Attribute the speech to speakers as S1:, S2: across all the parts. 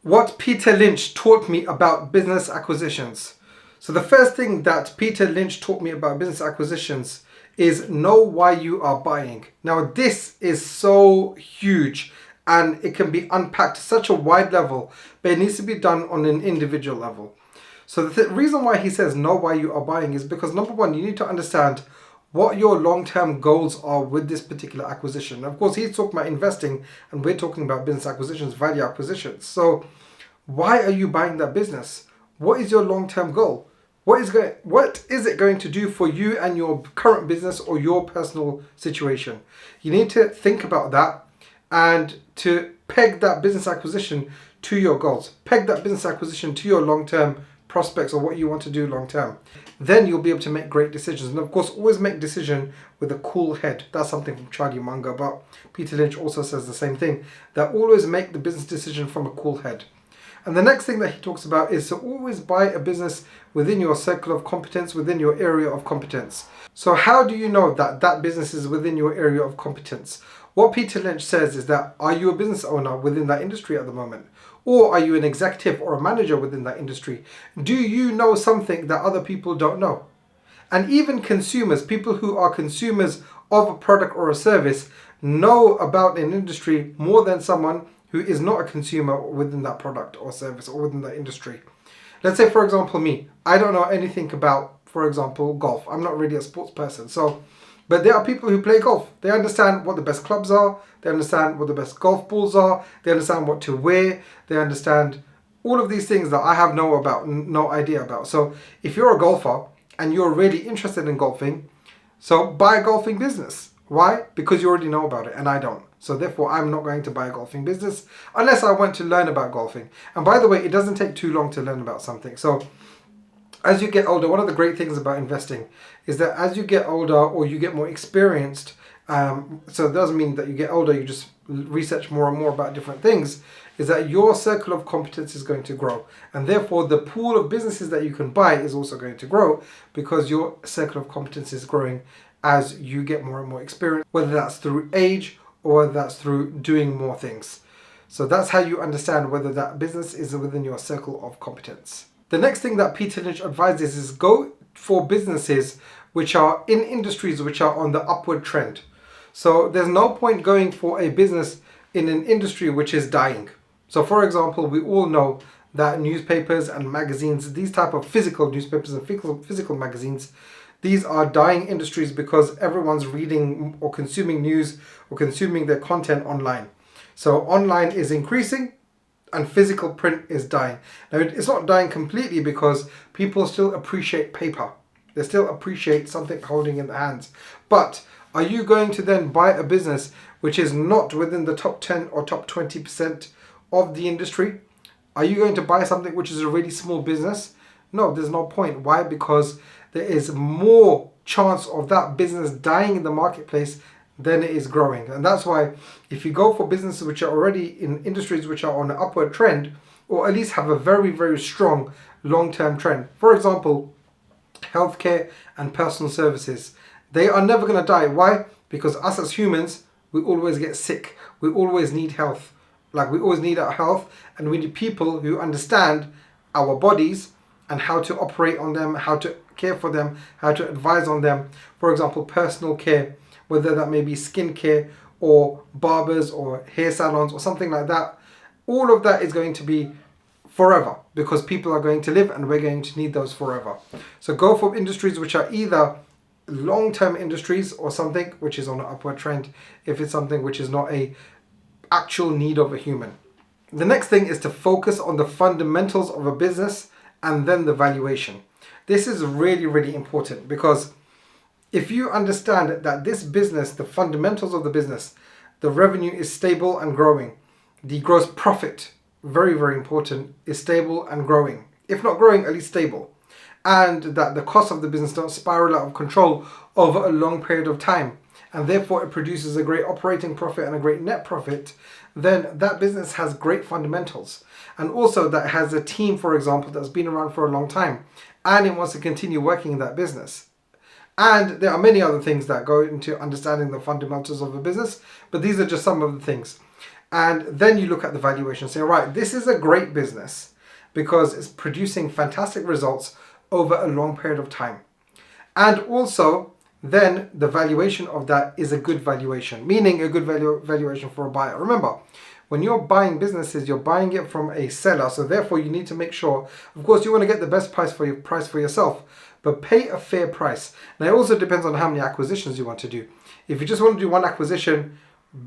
S1: What Peter Lynch taught me about business acquisitions. So the first thing that Peter Lynch taught me about business acquisitions is know why you are buying. Now this is so huge and it can be unpacked to such a wide level, but it needs to be done on an individual level. So the reason why he says know why you are buying is because number one, you need to understand what your long-term goals are with this particular acquisition. Of course, he's talking about investing and we're talking about business acquisitions, value acquisitions. So why are you buying that business? What is your long-term goal? What is it going to do for you and your current business or your personal situation? You need to think about that and to peg that business acquisition to your goals. Peg that business acquisition to your long-term prospects or what you want to do long-term. Then you'll be able to make great decisions. And of course, always make decision with a cool head. That's something from Charlie Munger, but Peter Lynch also says the same thing, that always make the business decision from a cool head. And the next thing that he talks about is to always buy a business within your circle of competence, within your area of competence. So how do you know that that business is within your area of competence? What Peter Lynch says is that, are you a business owner within that industry at the moment? Or are you an executive or a manager within that industry? Do you know something that other people don't know? And even consumers, people who are consumers of a product or a service, know about an industry more than someone who is not a consumer within that product or service or within that industry. Let's say, for example, me, I don't know anything about, for example, golf. I'm not really a sports person. But there are people who play golf. They understand what the best clubs are. They understand what the best golf balls are. They understand what to wear. They understand all of these things that I have no idea about. So if you're a golfer and you're really interested in golfing, so buy a golfing business. Why? Because you already know about it and I don't. So therefore, I'm not going to buy a golfing business unless I want to learn about golfing. And by the way, it doesn't take too long to learn about something. So as you get older, one of the great things about investing is that as you get older or you get more experienced, so it doesn't mean that you get older, you just research more and more about different things, is that your circle of competence is going to grow. And therefore, the pool of businesses that you can buy is also going to grow because your circle of competence is growing as you get more and more experience, whether that's through age or whether that's through doing more things. So that's how you understand whether that business is within your circle of competence. The next thing that Peter Lynch advises is go for businesses which are in industries which are on the upward trend. So there's no point going for a business in an industry which is dying. So for example, we all know that newspapers and magazines, these type of physical newspapers and physical magazines, these are dying industries because everyone's reading or consuming news or consuming their content online. So online is increasing and physical print is dying. Now it's not dying completely because people still appreciate paper. They still appreciate something holding in their hands. But are you going to then buy a business which is not within the top 10 or top 20% of the industry? Are you going to buy something which is a really small business? No, there's no point. Why? Because there is more chance of that business dying in the marketplace than it is growing. And that's why if you go for businesses which are already in industries which are on an upward trend, or at least have a very, very strong long-term trend. For example, healthcare and personal services. They are never going to die. Why? Because us as humans, we always get sick. We always need health. Like we always need our health, and we need people who understand our bodies and how to operate on them, how to care for them, how to advise on them. For example, personal care, whether that may be skin care or barbers or hair salons or something like that. All of that is going to be forever because people are going to live and we're going to need those forever. So go for industries which are either long-term industries or something which is on an upward trend if it's something which is not a actual need of a human. The next thing is to focus on the fundamentals of a business and then the valuation. This is really, really important because if you understand that this business, the fundamentals of the business, the revenue is stable and growing, the gross profit, very, very important, is stable and growing. If not growing, at least stable. And that the cost of the business don't spiral out of control over a long period of time. And therefore it produces a great operating profit and a great net profit, then that business has great fundamentals. And also that has a team, for example, that's been around for a long time and it wants to continue working in that business. And there are many other things that go into understanding the fundamentals of a business, but these are just some of the things. And then you look at the valuation and say, right, this is a great business because it's producing fantastic results over a long period of time. And also, then the valuation of that is a good valuation, meaning a good valuation for a buyer. Remember, when you're buying businesses, you're buying it from a seller. So therefore, you need to make sure, of course, you want to get the best price for yourself, but pay a fair price. Now, it also depends on how many acquisitions you want to do. If you just want to do one acquisition,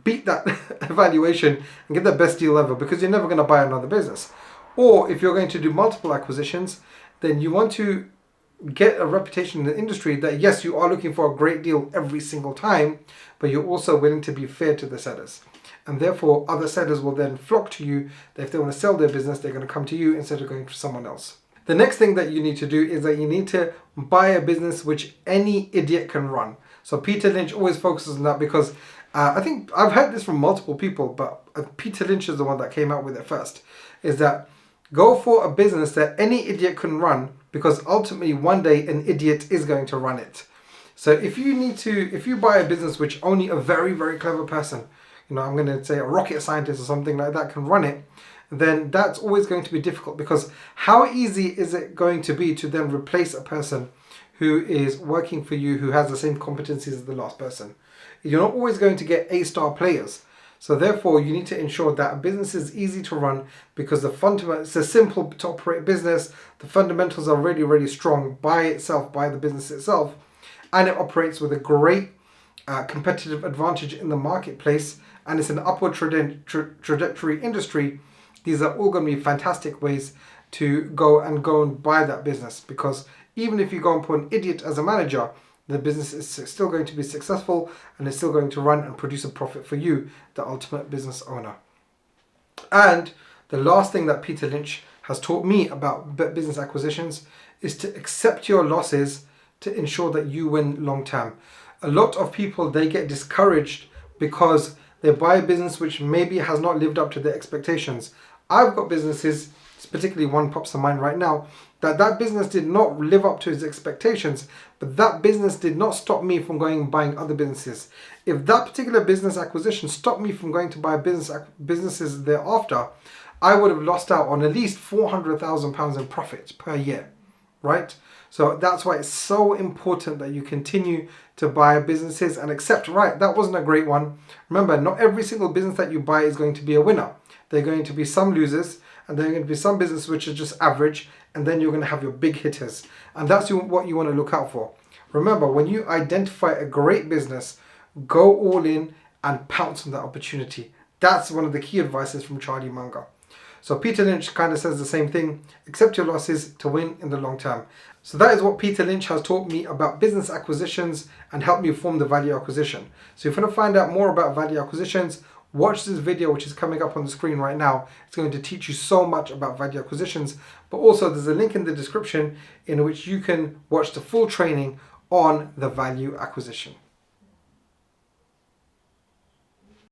S1: beat that valuation and get the best deal ever, because you're never going to buy another business. Or if you're going to do multiple acquisitions, then you want to get a reputation in the industry that yes, you are looking for a great deal every single time, but you're also willing to be fair to the sellers. And therefore, other sellers will then flock to you. That if they want to sell their business, they're going to come to you instead of going to someone else. The next thing that you need to do is that you need to buy a business which any idiot can run. So Peter Lynch always focuses on that because I think I've heard this from multiple people, but Peter Lynch is the one that came out with it first, is that go for a business that any idiot can run, because ultimately one day an idiot is going to run it. So if you buy a business which only a very, very clever person, I'm going to say a rocket scientist or something like that can run it, then that's always going to be difficult, because how easy is it going to be to then replace a person who is working for you who has the same competencies as the last person? You're not always going to get A-star players. So therefore, you need to ensure that a business is easy to run, because it's a simple to operate business. The fundamentals are really, really strong by itself, by the business itself, and it operates with a great competitive advantage in the marketplace, and it's an upward trajectory industry. These are all going to be fantastic ways to go and buy that business, because even if you go and put an idiot as a manager, the business is still going to be successful and it's still going to run and produce a profit for you, the ultimate business owner. And the last thing that Peter Lynch has taught me about business acquisitions is to accept your losses to ensure that you win long term. A lot of people, they get discouraged because they buy a business which maybe has not lived up to their expectations. I've got businesses, particularly one pops to mind right now, that business did not live up to its expectations, but that business did not stop me from going and buying other businesses. If that particular business acquisition stopped me from going to buy businesses thereafter, I would have lost out on at least £400,000 in profit per year, right? So that's why it's so important that you continue to buy businesses and accept, right, that wasn't a great one. Remember, not every single business that you buy is going to be a winner. There are going to be some losers, and there are going to be some businesses which are just average, and then you're going to have your big hitters. And that's what you want to look out for. Remember, when you identify a great business, go all in and pounce on that opportunity. That's one of the key advices from Charlie Munger. So Peter Lynch kind of says the same thing: accept your losses to win in the long term. So that is what Peter Lynch has taught me about business acquisitions and helped me form the value acquisition. So if you want to find out more about value acquisitions, watch this video which is coming up on the screen right now. It's going to teach you so much about value acquisitions, but also there's a link in the description in which you can watch the full training on the value acquisition.